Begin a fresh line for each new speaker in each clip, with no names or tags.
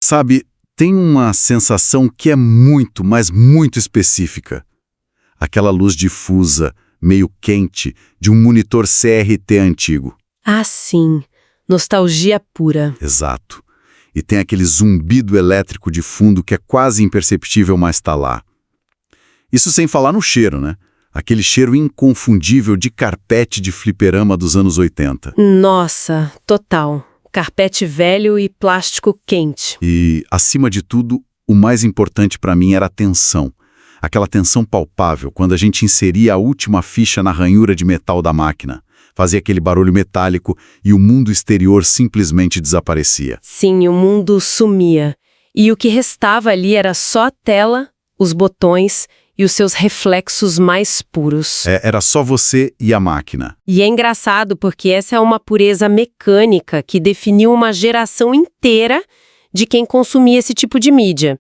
Sabe, tem uma sensação que é muito, mas muito específica. Aquela luz difusa, meio quente, de um monitor CRT antigo.
Ah, sim. Nostalgia pura.
Exato. E tem aquele zumbido elétrico de fundo que é quase imperceptível, mas está lá. Isso sem falar no cheiro, né? Aquele cheiro inconfundível de carpete de fliperama dos anos 80.
Nossa, total. Carpete velho e plástico quente.
E, acima de tudo, o mais importante para mim era a tensão. Aquela tensão palpável quando a gente inseria a última ficha na ranhura de metal da máquina. Fazia aquele barulho metálico e o mundo exterior simplesmente desaparecia.
Sim, o mundo sumia. E o que restava ali era só a tela, os botões e os seus reflexos mais puros.
Era só você e a máquina.
E é engraçado porque essa é uma pureza mecânica que definiu uma geração inteira de quem consumia esse tipo de mídia.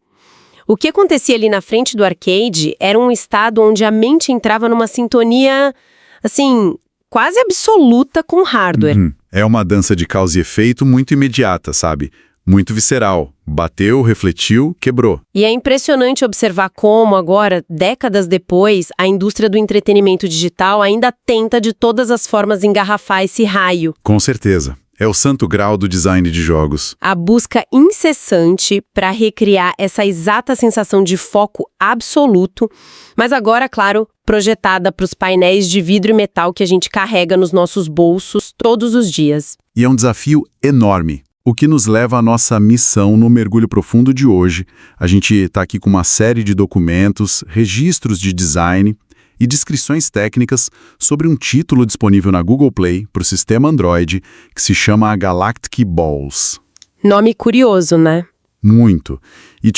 O que acontecia ali na frente do arcade era um estado onde a mente entrava numa sintonia, assim, quase absoluta com o hardware.
É uma dança de causa e efeito muito imediata, sabe? Muito visceral. Bateu, refletiu, quebrou.
E é impressionante observar como agora, décadas depois, a indústria do entretenimento digital ainda tenta de todas as formas engarrafar esse raio.
Com certeza. É o santo grau do design de jogos.
A busca incessante para recriar essa exata sensação de foco absoluto, mas agora, claro, projetada para os painéis de vidro e metal que a gente carrega nos nossos bolsos todos os dias.
E é um desafio enorme. O que nos leva à nossa missão no Mergulho Profundo de hoje. A gente está aqui com uma série de documentos, registros de design e descrições técnicas sobre um título disponível na Google Play para o sistema Android que se chama Galactic Balls.
Nome curioso, né?
Muito. E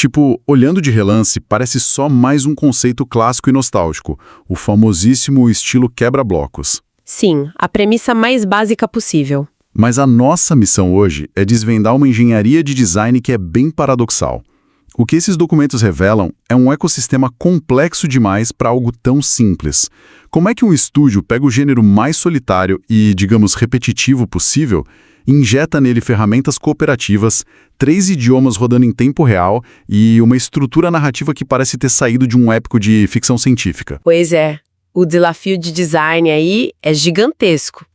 olhando de relance, parece só mais um conceito clássico e nostálgico, o famosíssimo estilo quebra-blocos.
Sim, a premissa mais básica possível.
Mas a nossa missão hoje é desvendar uma engenharia de design que é bem paradoxal. O que esses documentos revelam é um ecossistema complexo demais para algo tão simples. Como é que um estúdio pega o gênero mais solitário e, digamos, repetitivo possível e injeta nele ferramentas cooperativas, 3 idiomas rodando em tempo real e uma estrutura narrativa que parece ter saído de um épico de ficção científica?
Pois é, o desafio de design aí é gigantesco.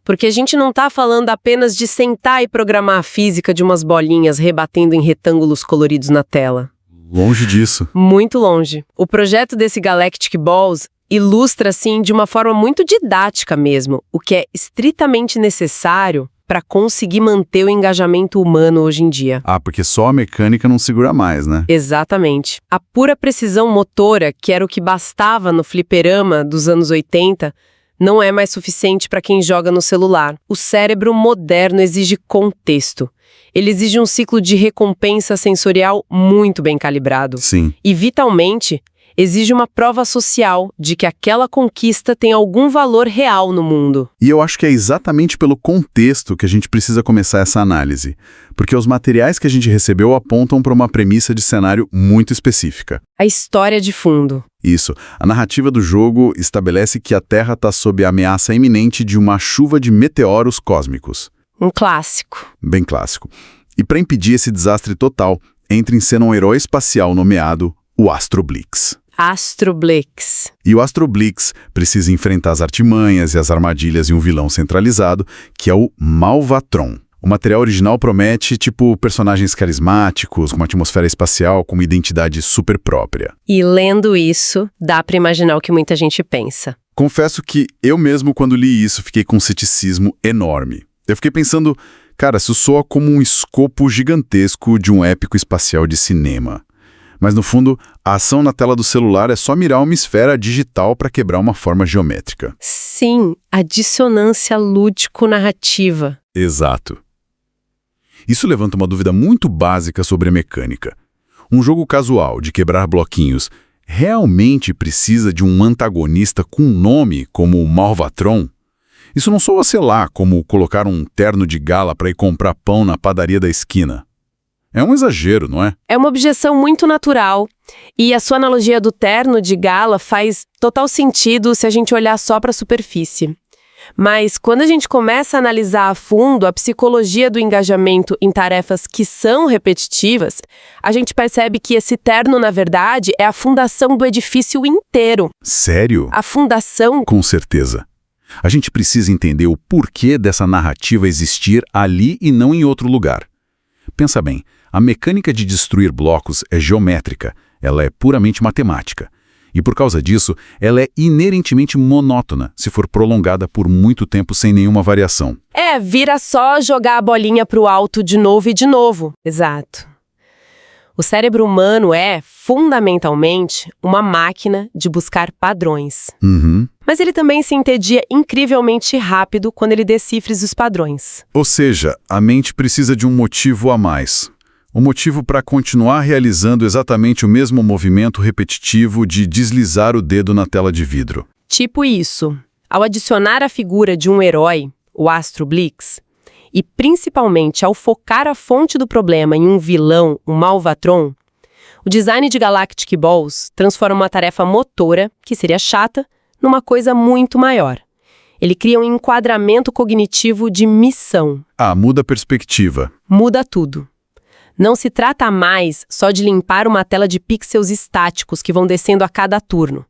Porque a gente não está falando apenas de sentar e programar a física de umas bolinhas rebatendo em retângulos coloridos na tela.
Longe disso.
Muito longe. O projeto desse Galactic Balls ilustra, assim, de uma forma muito didática mesmo, o que é estritamente necessário para conseguir manter o engajamento humano hoje em dia.
Ah, porque só a mecânica não segura mais, né?
Exatamente. A pura precisão motora, que era o que bastava no fliperama dos anos 80, não é mais suficiente para quem joga no celular. O cérebro moderno exige contexto. Ele exige um ciclo de recompensa sensorial muito bem calibrado.
Sim.
E, vitalmente, exige uma prova social de que aquela conquista tem algum valor real no mundo.
E eu acho que é exatamente pelo contexto que a gente precisa começar essa análise. Porque os materiais que a gente recebeu apontam para uma premissa de cenário muito específica.
A história de fundo.
Isso. A narrativa do jogo estabelece que a Terra está sob a ameaça iminente de uma chuva de meteoros cósmicos.
Um clássico.
Bem clássico. E para impedir esse desastre total, entra em cena um herói espacial nomeado o Astro Blix.
Astro Blix.
E o Astro Blix precisa enfrentar as artimanhas e as armadilhas de um vilão centralizado, que é o Malvatron. O material original promete, personagens carismáticos, com uma atmosfera espacial, com uma identidade super própria.
E lendo isso, dá pra imaginar o que muita gente pensa.
Confesso que eu mesmo, quando li isso, fiquei com um ceticismo enorme. Eu fiquei pensando, cara, isso soa como um escopo gigantesco de um épico espacial de cinema. Mas, no fundo, a ação na tela do celular é só mirar uma esfera digital para quebrar uma forma geométrica.
Sim, a dissonância lúdico-narrativa.
Exato. Isso levanta uma dúvida muito básica sobre a mecânica. Um jogo casual de quebrar bloquinhos realmente precisa de um antagonista com nome como o Malvatron? Isso não soa, sei lá, como colocar um terno de gala para ir comprar pão na padaria da esquina. É um exagero, não é?
É uma objeção muito natural. E a sua analogia do terno de gala faz total sentido se a gente olhar só para a superfície. Mas quando a gente começa a analisar a fundo a psicologia do engajamento em tarefas que são repetitivas, a gente percebe que esse terno, na verdade, é a fundação do edifício inteiro.
Sério?
A fundação...
Com certeza. A gente precisa entender o porquê dessa narrativa existir ali e não em outro lugar. Pensa bem, a mecânica de destruir blocos é geométrica, ela é puramente matemática. E por causa disso, ela é inerentemente monótona, se for prolongada por muito tempo sem nenhuma variação.
Vira só jogar a bolinha pro alto de novo e de novo. Exato. O cérebro humano é, fundamentalmente, uma máquina de buscar padrões. Mas ele também se entedia incrivelmente rápido quando ele decifra os padrões.
Ou seja, a mente precisa de um motivo a mais. Um motivo para continuar realizando exatamente o mesmo movimento repetitivo de deslizar o dedo na tela de vidro.
Tipo isso. Ao adicionar a figura de um herói, o Astro Blix, e principalmente ao focar a fonte do problema em um vilão, o Malvatron, o design de Galactic Balls transforma uma tarefa motora, que seria chata, numa coisa muito maior. Ele cria um enquadramento cognitivo de missão.
Muda a perspectiva.
Muda tudo. Não se trata mais só de limpar uma tela de pixels estáticos que vão descendo a cada turno.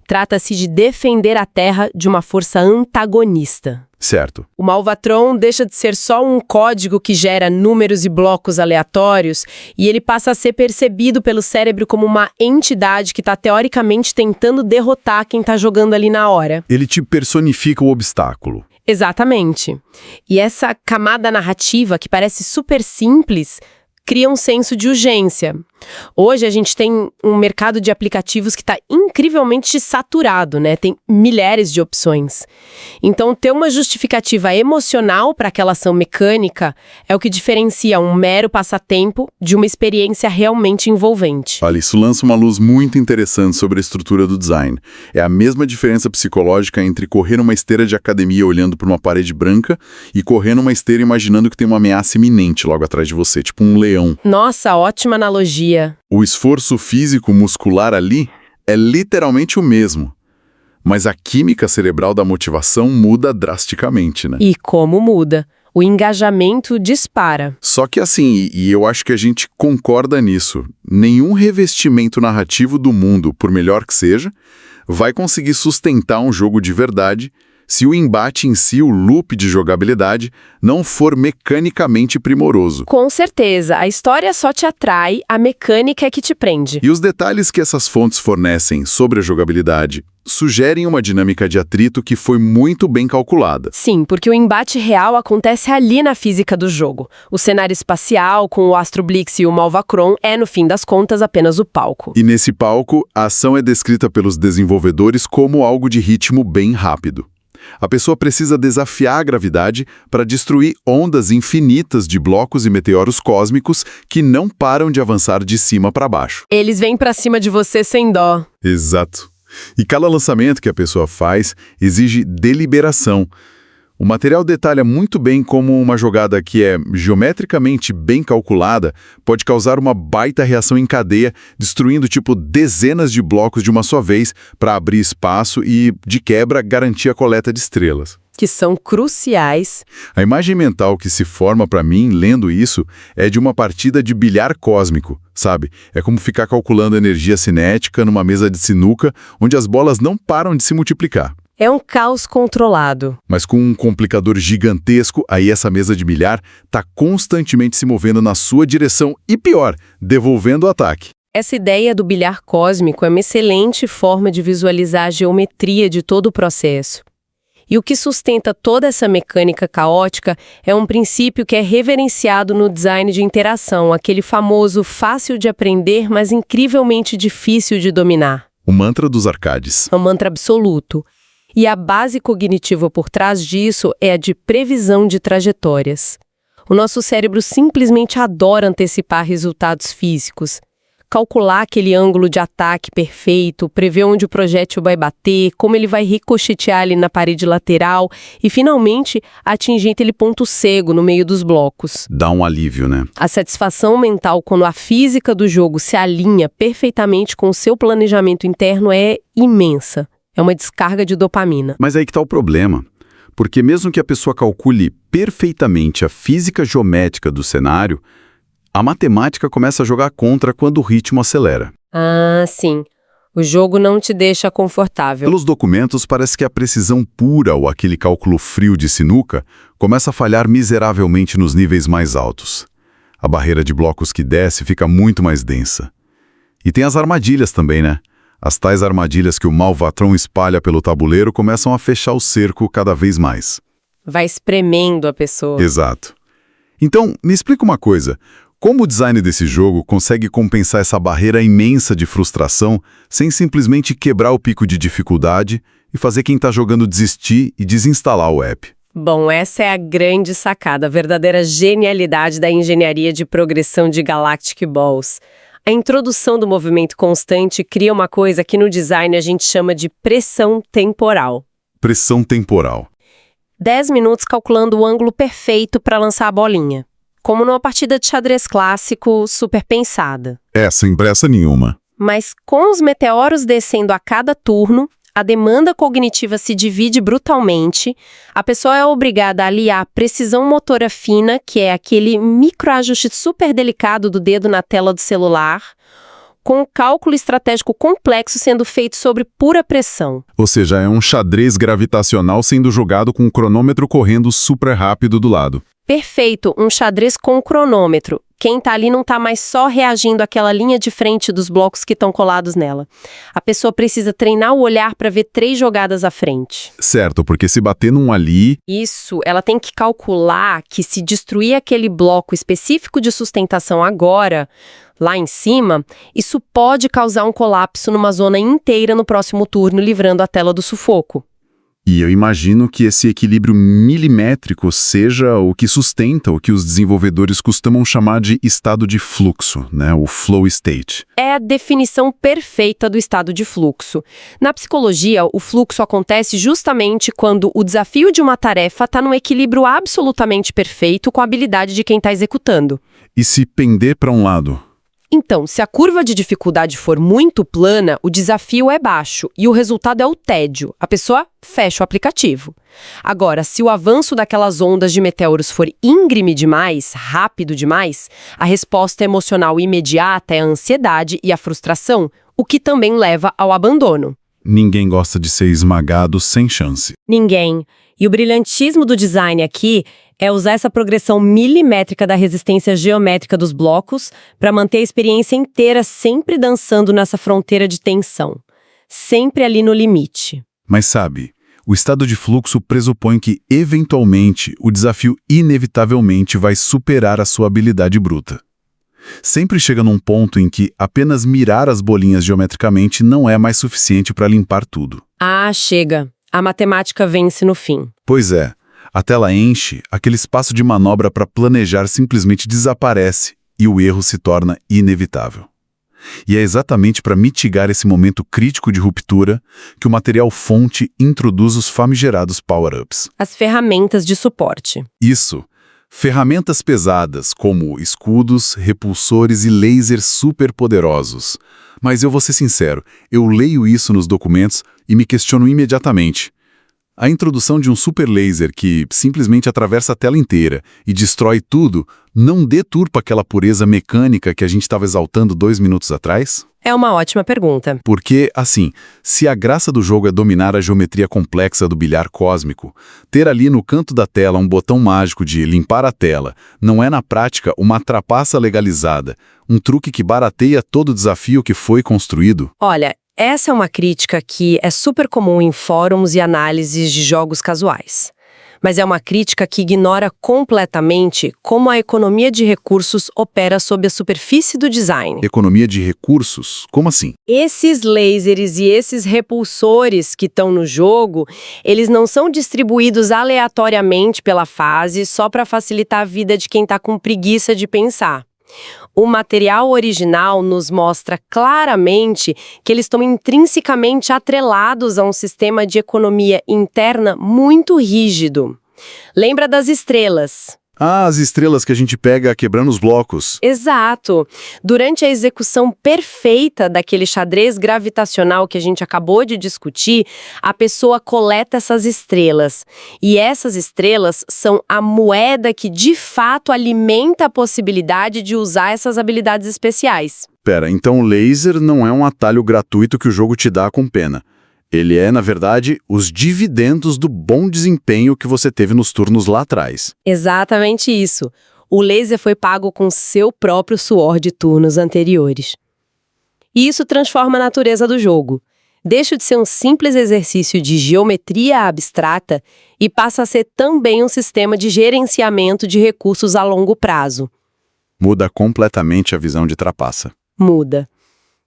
Trata-se de defender a Terra de uma força antagonista.
Certo.
O Malvatron deixa de ser só um código que gera números e blocos aleatórios e ele passa a ser percebido pelo cérebro como uma entidade que está teoricamente tentando derrotar quem está jogando ali na hora.
Ele te personifica o obstáculo.
Exatamente. E essa camada narrativa, que parece super simples, cria um senso de urgência. Hoje a gente tem um mercado de aplicativos que está incrivelmente saturado, né? Tem milhares de opções. Então, ter uma justificativa emocional para aquela ação mecânica é o que diferencia um mero passatempo de uma experiência realmente envolvente.
Olha, isso lança uma luz muito interessante sobre a estrutura do design. É a mesma diferença psicológica entre correr numa esteira de academia olhando por uma parede branca e correr numa esteira imaginando que tem uma ameaça iminente logo atrás de você, tipo um leão.
Nossa, ótima analogia.
O esforço físico muscular ali é literalmente o mesmo. Mas a química cerebral da motivação muda drasticamente, né?
E como muda? O engajamento dispara.
Só que assim, e eu acho que a gente concorda nisso, nenhum revestimento narrativo do mundo, por melhor que seja, vai conseguir sustentar um jogo de verdade se o embate em si, o loop de jogabilidade, não for mecanicamente primoroso.
Com certeza, a história só te atrai, a mecânica é que te prende.
E os detalhes que essas fontes fornecem sobre a jogabilidade sugerem uma dinâmica de atrito que foi muito bem calculada.
Sim, porque o embate real acontece ali na física do jogo. O cenário espacial, com o Astro Blix e o Malvatron, é, no fim das contas, apenas o palco.
E nesse palco, a ação é descrita pelos desenvolvedores como algo de ritmo bem rápido. A pessoa precisa desafiar a gravidade para destruir ondas infinitas de blocos e meteoros cósmicos que não param de avançar de cima para baixo.
Eles vêm para cima de você sem dó.
Exato. E cada lançamento que a pessoa faz exige deliberação. O material detalha muito bem como uma jogada que é geometricamente bem calculada pode causar uma baita reação em cadeia, destruindo dezenas de blocos de uma só vez para abrir espaço e, de quebra, garantir a coleta de estrelas.
Que são cruciais.
A imagem mental que se forma para mim, lendo isso, é de uma partida de bilhar cósmico, sabe? É como ficar calculando energia cinética numa mesa de sinuca, onde as bolas não param de se multiplicar.
É um caos controlado.
Mas com um complicador gigantesco, aí essa mesa de bilhar está constantemente se movendo na sua direção e, pior, devolvendo o ataque.
Essa ideia do bilhar cósmico é uma excelente forma de visualizar a geometria de todo o processo. E o que sustenta toda essa mecânica caótica é um princípio que é reverenciado no design de interação, aquele famoso fácil de aprender, mas incrivelmente difícil de dominar.
O mantra dos arcades.
É um mantra absoluto. E a base cognitiva por trás disso é a de previsão de trajetórias. O nosso cérebro simplesmente adora antecipar resultados físicos. Calcular aquele ângulo de ataque perfeito, prever onde o projétil vai bater, como ele vai ricochetear ali na parede lateral e, finalmente, atingir aquele ponto cego no meio dos blocos.
Dá um alívio, né?
A satisfação mental quando a física do jogo se alinha perfeitamente com o seu planejamento interno é imensa. É uma descarga de dopamina.
Mas aí que tá o problema. porque mesmo que a pessoa calcule perfeitamente a física geométrica do cenário, a matemática começa a jogar contra quando o ritmo acelera.
Ah, sim. O jogo não te deixa confortável.
Pelos documentos, parece que a precisão pura ou aquele cálculo frio de sinuca começa a falhar miseravelmente nos níveis mais altos. A barreira de blocos que desce fica muito mais densa. E tem as armadilhas também, né? As tais armadilhas que o Malvatron espalha pelo tabuleiro começam a fechar o cerco cada vez mais.
Vai espremendo a pessoa.
Exato. Então, me explica uma coisa. Como o design desse jogo consegue compensar essa barreira imensa de frustração sem simplesmente quebrar o pico de dificuldade e fazer quem está jogando desistir e desinstalar o app?
Bom, essa é a grande sacada, a verdadeira genialidade da engenharia de progressão de Galactic Balls. A introdução do movimento constante cria uma coisa que no design a gente chama de pressão temporal.
Pressão temporal.
10 minutos calculando o ângulo perfeito para lançar a bolinha. Como numa partida de xadrez clássico, super pensada.
Sem pressa nenhuma.
Mas com os meteoros descendo a cada turno, a demanda cognitiva se divide brutalmente, a pessoa é obrigada a aliar precisão motora fina, que é aquele microajuste super delicado do dedo na tela do celular, com um cálculo estratégico complexo sendo feito sobre pura pressão.
Ou seja, é um xadrez gravitacional sendo jogado com um cronômetro correndo super rápido do lado.
Perfeito, um xadrez com cronômetro. Quem tá ali não tá mais só reagindo àquela linha de frente dos blocos que estão colados nela. A pessoa precisa treinar o olhar para ver 3 jogadas à frente.
Certo, porque se bater num ali...
Isso, ela tem que calcular que se destruir aquele bloco específico de sustentação agora, lá em cima, isso pode causar um colapso numa zona inteira no próximo turno, livrando a tela do sufoco.
E eu imagino que esse equilíbrio milimétrico seja o que sustenta o que os desenvolvedores costumam chamar de estado de fluxo, né? O flow state.
É a definição perfeita do estado de fluxo. Na psicologia, o fluxo acontece justamente quando o desafio de uma tarefa está num equilíbrio absolutamente perfeito com a habilidade de quem está executando.
E se pender para um lado?
Então, se a curva de dificuldade for muito plana, o desafio é baixo e o resultado é o tédio. A pessoa fecha o aplicativo. Agora, se o avanço daquelas ondas de meteoros for íngreme demais, rápido demais, a resposta emocional imediata é a ansiedade e a frustração, o que também leva ao abandono.
Ninguém gosta de ser esmagado sem chance.
Ninguém. E o brilhantismo do design aqui é usar essa progressão milimétrica da resistência geométrica dos blocos para manter a experiência inteira sempre dançando nessa fronteira de tensão. Sempre ali no limite.
Mas sabe, o estado de fluxo pressupõe que, eventualmente, o desafio inevitavelmente vai superar a sua habilidade bruta. Sempre chega num ponto em que apenas mirar as bolinhas geometricamente não é mais suficiente para limpar tudo.
Ah, chega. A matemática vence no fim.
Pois é. A tela enche, aquele espaço de manobra para planejar simplesmente desaparece e o erro se torna inevitável. E é exatamente para mitigar esse momento crítico de ruptura que o material-fonte introduz os famigerados power-ups.
As ferramentas de suporte.
Isso. Ferramentas pesadas, como escudos, repulsores e lasers superpoderosos. Mas eu vou ser sincero, eu leio isso nos documentos e me questiono imediatamente. A introdução de um super laser que simplesmente atravessa a tela inteira e destrói tudo não deturpa aquela pureza mecânica que a gente estava exaltando 2 minutos atrás?
É uma ótima pergunta.
Porque, assim, se a graça do jogo é dominar a geometria complexa do bilhar cósmico, ter ali no canto da tela um botão mágico de limpar a tela não é, na prática, uma trapaça legalizada, um truque que barateia todo o desafio que foi construído?
Olha, essa é uma crítica que é super comum em fóruns e análises de jogos casuais. Mas é uma crítica que ignora completamente como a economia de recursos opera sob a superfície do design.
Economia de recursos? Como assim?
Esses lasers e esses repulsores que estão no jogo, eles não são distribuídos aleatoriamente pela fase só para facilitar a vida de quem está com preguiça de pensar. O material original nos mostra claramente que eles estão intrinsecamente atrelados a um sistema de economia interna muito rígido. Lembra das estrelas?
Ah, as estrelas que a gente pega quebrando os blocos.
Exato. Durante a execução perfeita daquele xadrez gravitacional que a gente acabou de discutir, a pessoa coleta essas estrelas. E essas estrelas são a moeda que de fato alimenta a possibilidade de usar essas habilidades especiais.
Pera, então o laser não é um atalho gratuito que o jogo te dá com pena. Ele é, na verdade, os dividendos do bom desempenho que você teve nos turnos lá atrás.
Exatamente isso. O laser foi pago com seu próprio suor de turnos anteriores. E isso transforma a natureza do jogo. Deixa de ser um simples exercício de geometria abstrata e passa a ser também um sistema de gerenciamento de recursos a longo prazo.
Muda completamente a visão de trapaça.
Muda.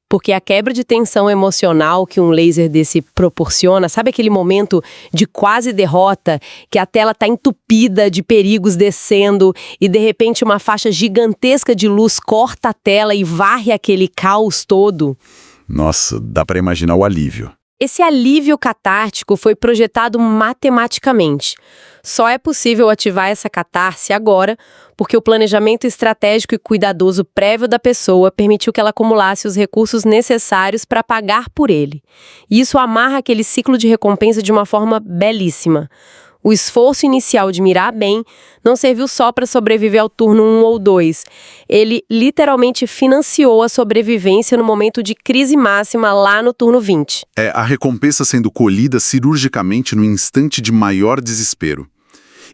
Porque a quebra de tensão emocional que um laser desse proporciona, sabe aquele momento de quase derrota, que a tela está entupida de perigos descendo e de repente uma faixa gigantesca de luz corta a tela e varre aquele caos todo?
Nossa, dá pra imaginar o alívio.
Esse alívio catártico foi projetado matematicamente. Só é possível ativar essa catarse agora porque o planejamento estratégico e cuidadoso prévio da pessoa permitiu que ela acumulasse os recursos necessários para pagar por ele. E isso amarra aquele ciclo de recompensa de uma forma belíssima. O esforço inicial de mirar bem não serviu só para sobreviver ao turno 1 ou 2. Ele literalmente financiou a sobrevivência no momento de crise máxima lá no turno 20.
É a recompensa sendo colhida cirurgicamente no instante de maior desespero.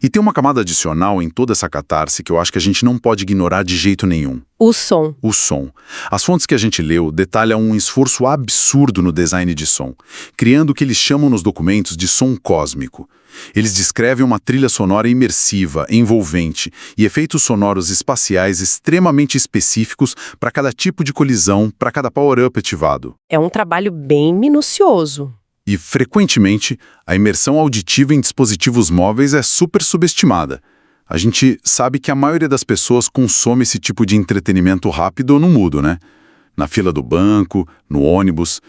E tem uma camada adicional em toda essa catarse que eu acho que a gente não pode ignorar de jeito nenhum.
O som.
O som. As fontes que a gente leu detalham um esforço absurdo no design de som, criando o que eles chamam nos documentos de som cósmico. Eles descrevem uma trilha sonora imersiva, envolvente e efeitos sonoros espaciais extremamente específicos para cada tipo de colisão, para cada power-up ativado.
É um trabalho bem minucioso.
E, frequentemente, a imersão auditiva em dispositivos móveis é super subestimada. A gente sabe que a maioria das pessoas consome esse tipo de entretenimento rápido no mudo, né? Na fila do banco, no ônibus.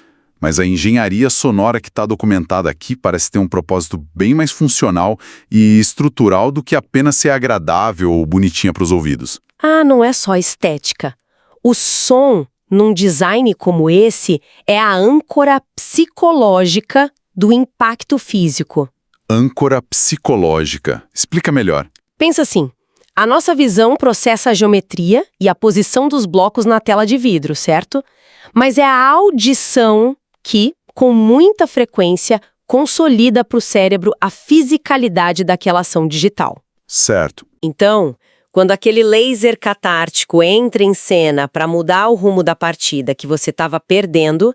Mas a engenharia sonora que está documentada aqui parece ter um propósito bem mais funcional e estrutural do que apenas ser agradável ou bonitinha para os ouvidos.
Ah, não é só estética. O som, num design como esse, é a âncora psicológica do impacto físico.
Âncora psicológica. Explica melhor.
Pensa assim, a nossa visão processa a geometria e a posição dos blocos na tela de vidro, certo? Mas é a audição que, com muita frequência, consolida para o cérebro a fisicalidade daquela ação digital.
Certo.
Então, quando aquele laser catártico entra em cena para mudar o rumo da partida que você estava perdendo,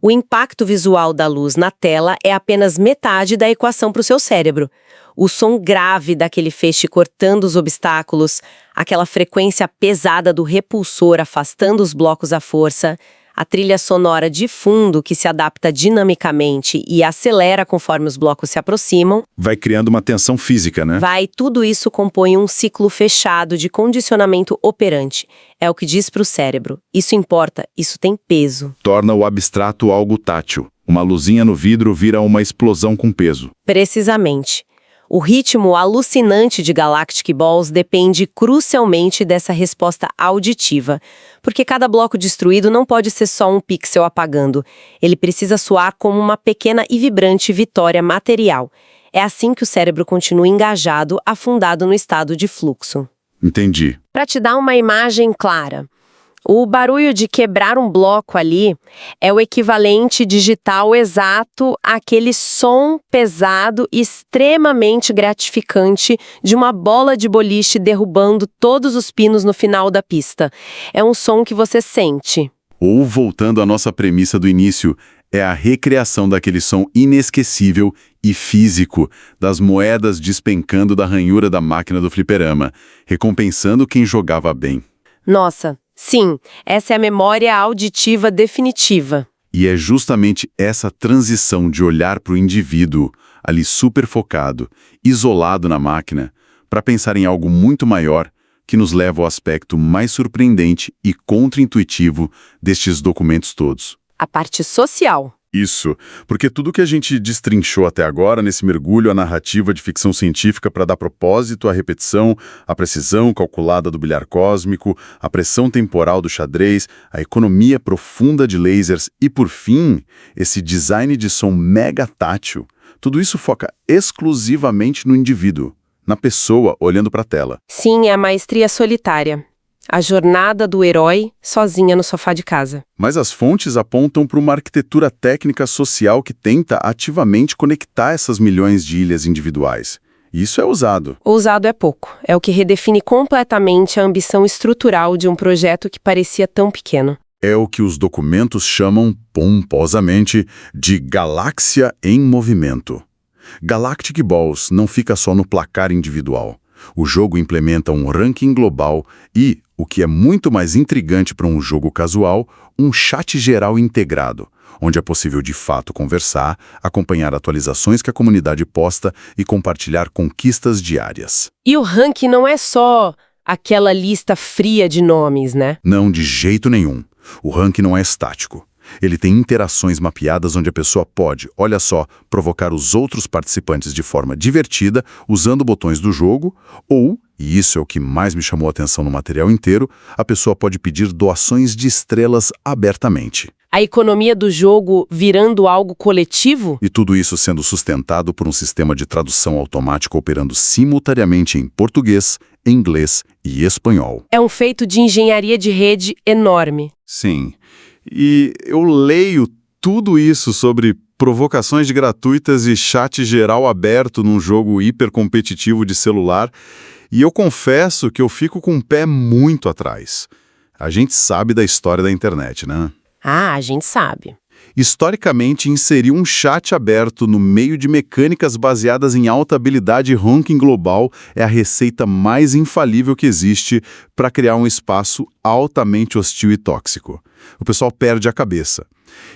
o impacto visual da luz na tela é apenas metade da equação para o seu cérebro. O som grave daquele feixe cortando os obstáculos, aquela frequência pesada do repulsor afastando os blocos à força, a trilha sonora de fundo que se adapta dinamicamente e acelera conforme os blocos se aproximam.
Vai criando uma tensão física, né?
Tudo isso compõe um ciclo fechado de condicionamento operante. É o que diz para o cérebro. Isso importa, isso tem peso.
Torna o abstrato algo tátil. Uma luzinha no vidro vira uma explosão com peso.
Precisamente. O ritmo alucinante de Galactic Balls depende crucialmente dessa resposta auditiva, porque cada bloco destruído não pode ser só um pixel apagando. Ele precisa soar como uma pequena e vibrante vitória material. É assim que o cérebro continua engajado, afundado no estado de fluxo.
Entendi.
Para te dar uma imagem clara, o barulho de quebrar um bloco ali é o equivalente digital exato àquele som pesado e extremamente gratificante de uma bola de boliche derrubando todos os pinos no final da pista. É um som que você sente.
Ou, voltando à nossa premissa do início, é a recriação daquele som inesquecível e físico das moedas despencando da ranhura da máquina do fliperama, recompensando quem jogava bem.
Nossa, sim, essa é a memória auditiva definitiva.
E é justamente essa transição de olhar para o indivíduo, ali super focado, isolado na máquina, para pensar em algo muito maior, que nos leva ao aspecto mais surpreendente e contra-intuitivo destes documentos todos.
A parte social.
Isso, porque tudo que a gente destrinchou até agora nesse mergulho à narrativa de ficção científica para dar propósito à repetição, a precisão calculada do bilhar cósmico, a pressão temporal do xadrez, a economia profunda de lasers e, por fim, esse design de som mega tátil, tudo isso foca exclusivamente no indivíduo, na pessoa olhando para a tela.
Sim, é a maestria solitária. A jornada do herói sozinha no sofá de casa.
Mas as fontes apontam para uma arquitetura técnica social que tenta ativamente conectar essas milhões de ilhas individuais. E isso é ousado.
Ousado é pouco. É o que redefine completamente a ambição estrutural de um projeto que parecia tão pequeno.
É o que os documentos chamam, pomposamente, de galáxia em movimento. Galactic Balls não fica só no placar individual. O jogo implementa um ranking global e, o que é muito mais intrigante para um jogo casual, um chat geral integrado, onde é possível de fato conversar, acompanhar atualizações que a comunidade posta e compartilhar conquistas diárias.
E o ranking não é só aquela lista fria de nomes, né?
Não, de jeito nenhum. O ranking não é estático. Ele tem interações mapeadas onde a pessoa pode, olha só, provocar os outros participantes de forma divertida, usando botões do jogo, ou, e isso é o que mais me chamou a atenção no material inteiro, a pessoa pode pedir doações de estrelas abertamente.
A economia do jogo virando algo coletivo?
E tudo isso sendo sustentado por um sistema de tradução automática operando simultaneamente em português, inglês e espanhol.
É um feito de engenharia de rede enorme.
Sim. E eu leio tudo isso sobre provocações gratuitas e chat geral aberto num jogo hipercompetitivo de celular, e eu confesso que eu fico com o pé muito atrás. A gente sabe da história da internet, né?
Ah, a gente sabe.
Historicamente, inserir um chat aberto no meio de mecânicas baseadas em alta habilidade e ranking global é a receita mais infalível que existe para criar um espaço altamente hostil e tóxico. O pessoal perde a cabeça.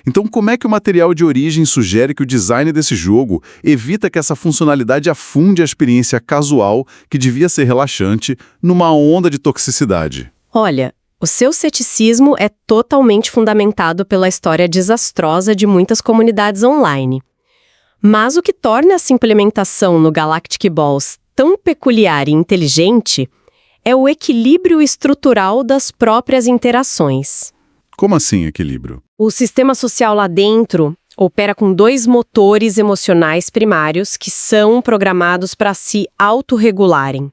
Então, como é que o material de origem sugere que o design desse jogo evita que essa funcionalidade afunde a experiência casual, que devia ser relaxante, numa onda de toxicidade?
Olha, o seu ceticismo é totalmente fundamentado pela história desastrosa de muitas comunidades online. Mas o que torna essa implementação no Galactic Balls tão peculiar e inteligente é o equilíbrio estrutural das próprias interações.
Como assim equilíbrio?
O sistema social lá dentro opera com 2 motores emocionais primários que são programados para se autorregularem.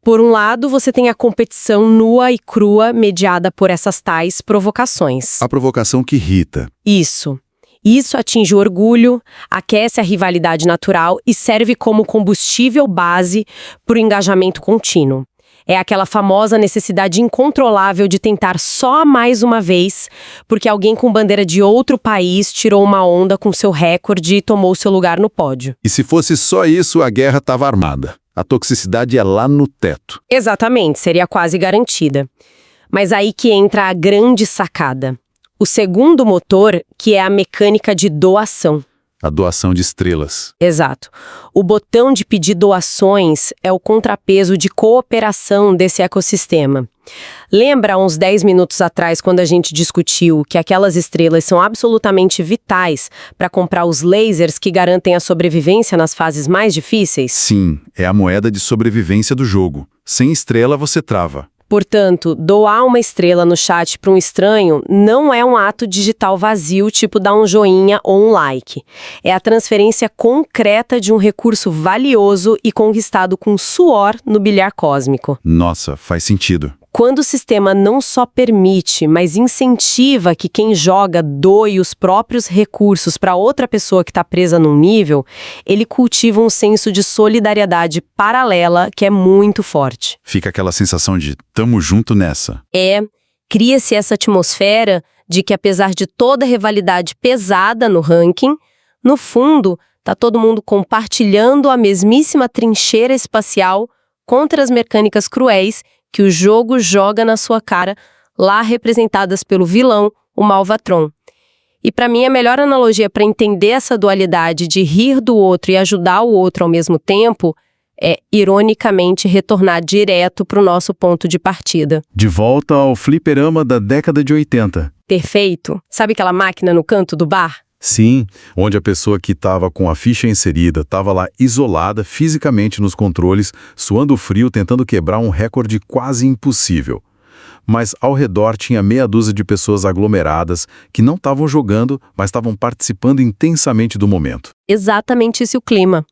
Por um lado, você tem a competição nua e crua mediada por essas tais provocações.
A provocação que irrita.
Isso. Isso atinge o orgulho, aquece a rivalidade natural e serve como combustível base para o engajamento contínuo. É aquela famosa necessidade incontrolável de tentar só mais uma vez, porque alguém com bandeira de outro país tirou uma onda com seu recorde e tomou seu lugar no pódio.
E se fosse só isso, a guerra estava armada. A toxicidade é lá no teto.
Exatamente, seria quase garantida. Mas aí que entra a grande sacada. O segundo motor, que é a mecânica de doação.
A doação de estrelas.
Exato. O botão de pedir doações é o contrapeso de cooperação desse ecossistema. Lembra uns 10 minutos atrás, quando a gente discutiu que aquelas estrelas são absolutamente vitais para comprar os lasers que garantem a sobrevivência nas fases mais difíceis?
Sim, é a moeda de sobrevivência do jogo. Sem estrela, você trava.
Portanto, doar uma estrela no chat para um estranho não é um ato digital vazio, tipo dar um joinha ou um like. É a transferência concreta de um recurso valioso e conquistado com suor no bilhar cósmico.
Nossa, faz sentido.
Quando o sistema não só permite, mas incentiva que quem joga doe os próprios recursos para outra pessoa que está presa num nível, ele cultiva um senso de solidariedade paralela que é muito forte.
Fica aquela sensação de tamo junto nessa.
Cria-se essa atmosfera de que, apesar de toda a rivalidade pesada no ranking, no fundo, tá todo mundo compartilhando a mesmíssima trincheira espacial contra as mecânicas cruéis que o jogo joga na sua cara, lá representadas pelo vilão, o Malvatron. E para mim a melhor analogia para entender essa dualidade de rir do outro e ajudar o outro ao mesmo tempo é, ironicamente, retornar direto para o nosso ponto de partida.
De volta ao fliperama da década de 80.
Perfeito. Sabe aquela máquina no canto do bar?
Sim, onde a pessoa que estava com a ficha inserida estava lá isolada fisicamente nos controles, suando frio, tentando quebrar um recorde quase impossível. Mas ao redor tinha meia dúzia de pessoas aglomeradas que não estavam jogando, mas estavam participando intensamente do momento.
Exatamente esse o clima.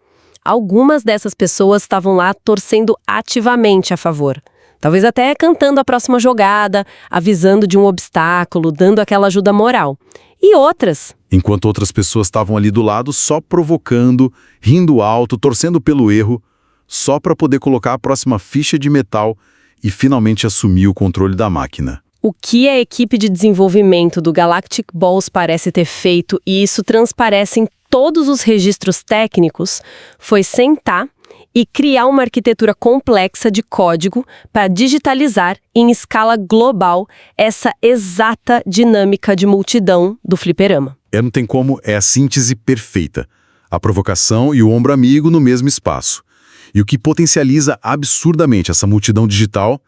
Algumas dessas pessoas estavam lá torcendo ativamente a favor. Talvez até cantando a próxima jogada, avisando de um obstáculo, dando aquela ajuda moral. E outras,
Enquanto outras pessoas estavam ali do lado só provocando, rindo alto, torcendo pelo erro, só para poder colocar a próxima ficha de metal e finalmente assumir o controle da máquina.
o que a equipe de desenvolvimento do Galactic Balls parece ter feito, e isso transparece em todos os registros técnicos, foi sentar e criar uma arquitetura complexa de código para digitalizar em escala global essa exata dinâmica de multidão do fliperama.
Não tem como, é a síntese perfeita. A provocação e o ombro amigo no mesmo espaço. E o que potencializa absurdamente essa multidão digital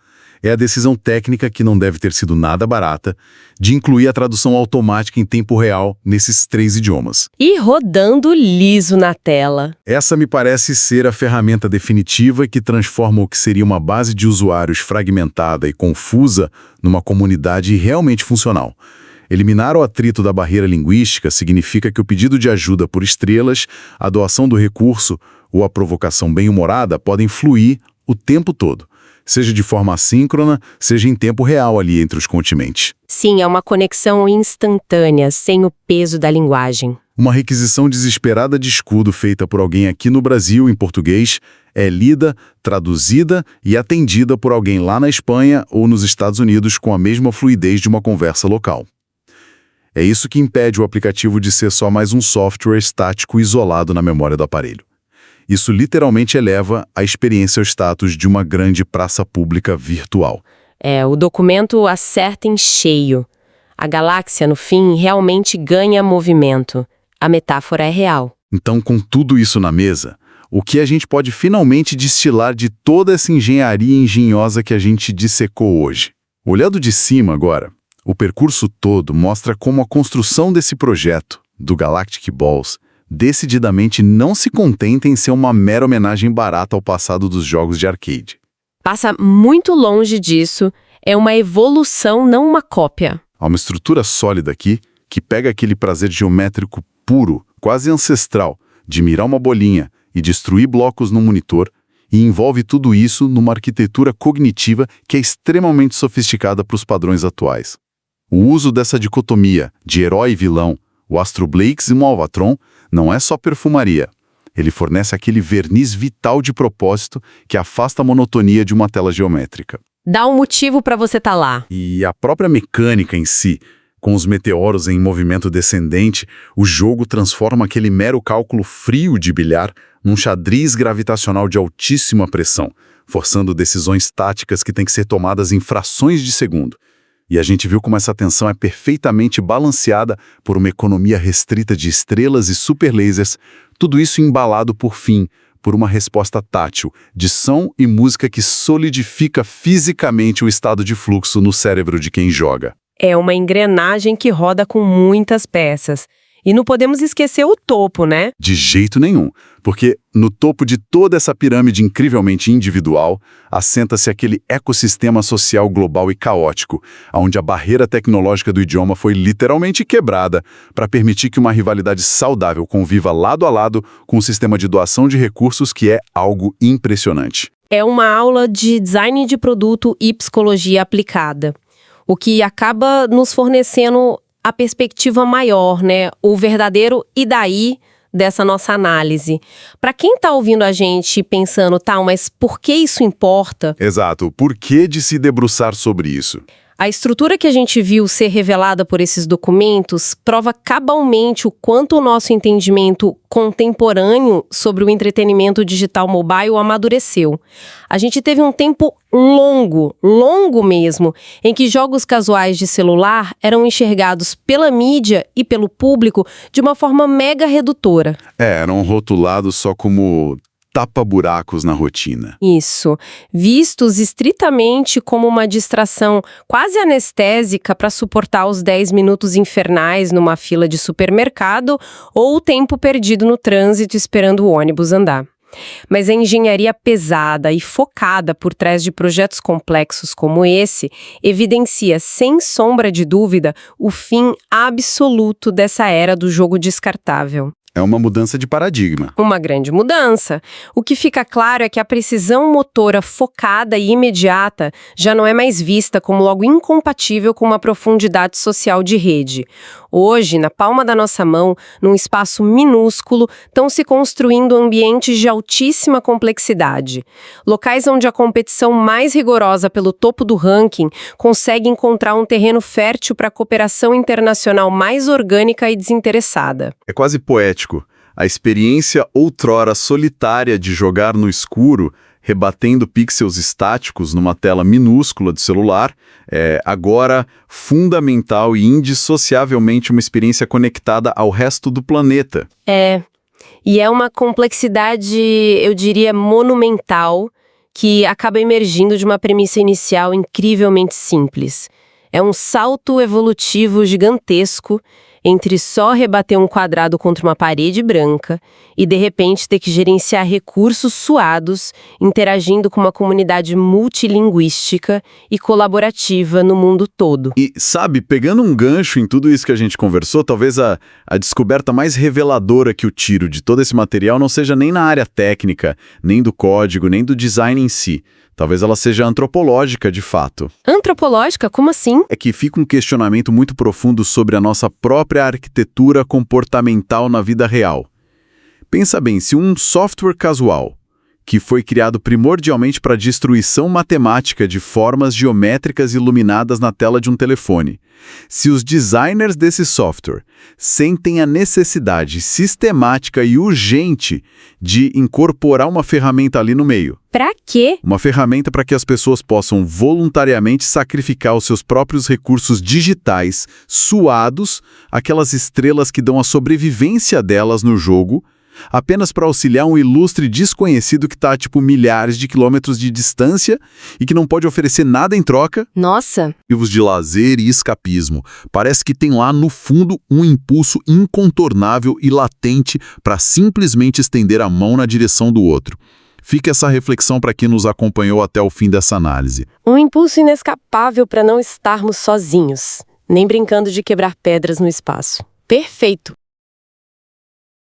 é a decisão técnica, que não deve ter sido nada barata, de incluir a tradução automática em tempo real nesses 3 idiomas.
E rodando liso na tela.
Essa me parece ser a ferramenta definitiva que transforma o que seria uma base de usuários fragmentada e confusa numa comunidade realmente funcional. Eliminar o atrito da barreira linguística significa que o pedido de ajuda por estrelas, a doação do recurso ou a provocação bem-humorada podem fluir o tempo todo, seja de forma assíncrona, seja em tempo real ali entre os continentes.
Sim, é uma conexão instantânea, sem o peso da linguagem.
Uma requisição desesperada de escudo feita por alguém aqui no Brasil em português é lida, traduzida e atendida por alguém lá na Espanha ou nos Estados Unidos com a mesma fluidez de uma conversa local. É isso que impede o aplicativo de ser só mais um software estático isolado na memória do aparelho. Isso literalmente eleva a experiência ao status de uma grande praça pública virtual.
O documento acerta em cheio. A galáxia, no fim, realmente ganha movimento. A metáfora é real.
Então, com tudo isso na mesa, o que a gente pode finalmente destilar de toda essa engenharia engenhosa que a gente dissecou hoje? Olhando de cima agora, o percurso todo mostra como a construção desse projeto, do Galactic Balls, decididamente não se contenta em ser uma mera homenagem barata ao passado dos jogos de arcade.
Passa muito longe disso, é uma evolução, não uma cópia.
Há uma estrutura sólida aqui que pega aquele prazer geométrico puro, quase ancestral, de mirar uma bolinha e destruir blocos no monitor, e envolve tudo isso numa arquitetura cognitiva que é extremamente sofisticada para os padrões atuais. O uso dessa dicotomia de herói e vilão, o Astro Blakes e o Alvatron, não é só perfumaria. Ele fornece aquele verniz vital de propósito que afasta a monotonia de uma tela geométrica.
Dá um motivo para você estar lá.
E a própria mecânica em si, com os meteoros em movimento descendente, o jogo transforma aquele mero cálculo frio de bilhar num xadrez gravitacional de altíssima pressão, forçando decisões táticas que têm que ser tomadas em frações de segundo. E a gente viu como essa tensão é perfeitamente balanceada por uma economia restrita de estrelas e superlasers, tudo isso embalado por fim, por uma resposta tátil, de som e música que solidifica fisicamente o estado de fluxo no cérebro de quem joga.
É uma engrenagem que roda com muitas peças. E não podemos esquecer o topo, né?
De jeito nenhum, porque no topo de toda essa pirâmide incrivelmente individual, assenta-se aquele ecossistema social global e caótico, onde a barreira tecnológica do idioma foi literalmente quebrada para permitir que uma rivalidade saudável conviva lado a lado com um sistema de doação de recursos que é algo impressionante.
É uma aula de design de produto e psicologia aplicada, o que acaba nos fornecendo a perspectiva maior, né? O verdadeiro e daí dessa nossa análise. Para quem está ouvindo a gente pensando, mas por que isso importa?
Exato, por que de se debruçar sobre isso?
A estrutura que a gente viu ser revelada por esses documentos prova cabalmente o quanto o nosso entendimento contemporâneo sobre o entretenimento digital mobile amadureceu. A gente teve um tempo longo mesmo, em que jogos casuais de celular eram enxergados pela mídia e pelo público de uma forma mega redutora.
Eram rotulados só como tapa-buracos na rotina.
Isso. Vistos estritamente como uma distração quase anestésica para suportar os 10 minutos infernais numa fila de supermercado ou o tempo perdido no trânsito esperando o ônibus andar. Mas a engenharia pesada e focada por trás de projetos complexos como esse evidencia, sem sombra de dúvida, o fim absoluto dessa era do jogo descartável.
É uma mudança de paradigma.
Uma grande mudança. O que fica claro é que a precisão motora focada e imediata já não é mais vista como algo incompatível com uma profundidade social de rede. Hoje, na palma da nossa mão, num espaço minúsculo, estão se construindo ambientes de altíssima complexidade. Locais onde a competição mais rigorosa pelo topo do ranking consegue encontrar um terreno fértil para a cooperação internacional mais orgânica e desinteressada.
É quase poético. A experiência outrora solitária de jogar no escuro, rebatendo pixels estáticos numa tela minúscula de celular, é agora fundamental e indissociavelmente uma experiência conectada ao resto do planeta.
E é uma complexidade, eu diria, monumental, que acaba emergindo de uma premissa inicial incrivelmente simples. É um salto evolutivo gigantesco entre só rebater um quadrado contra uma parede branca e, de repente, ter que gerenciar recursos suados, interagindo com uma comunidade multilinguística e colaborativa no mundo todo.
E, sabe, pegando um gancho em tudo isso que a gente conversou, talvez a descoberta mais reveladora que eu tiro de todo esse material não seja nem na área técnica, nem do código, nem do design em si. Talvez ela seja antropológica, de fato.
Antropológica? Como assim?
É que fica um questionamento muito profundo sobre a nossa própria arquitetura comportamental na vida real. Pensa bem, se um software casual, que foi criado primordialmente para destruição matemática de formas geométricas iluminadas na tela de um telefone, se os designers desse software sentem a necessidade sistemática e urgente de incorporar uma ferramenta ali no meio.
Pra quê?
Uma ferramenta para que as pessoas possam voluntariamente sacrificar os seus próprios recursos digitais, suados, aquelas estrelas que dão a sobrevivência delas no jogo, apenas para auxiliar um ilustre desconhecido que está, milhares de quilômetros de distância e que não pode oferecer nada em troca.
Nossa!
Motivos de lazer e escapismo. Parece que tem lá no fundo um impulso incontornável e latente para simplesmente estender a mão na direção do outro. Fica essa reflexão para quem nos acompanhou até o fim dessa análise.
Um impulso inescapável para não estarmos sozinhos, nem brincando de quebrar pedras no espaço. Perfeito!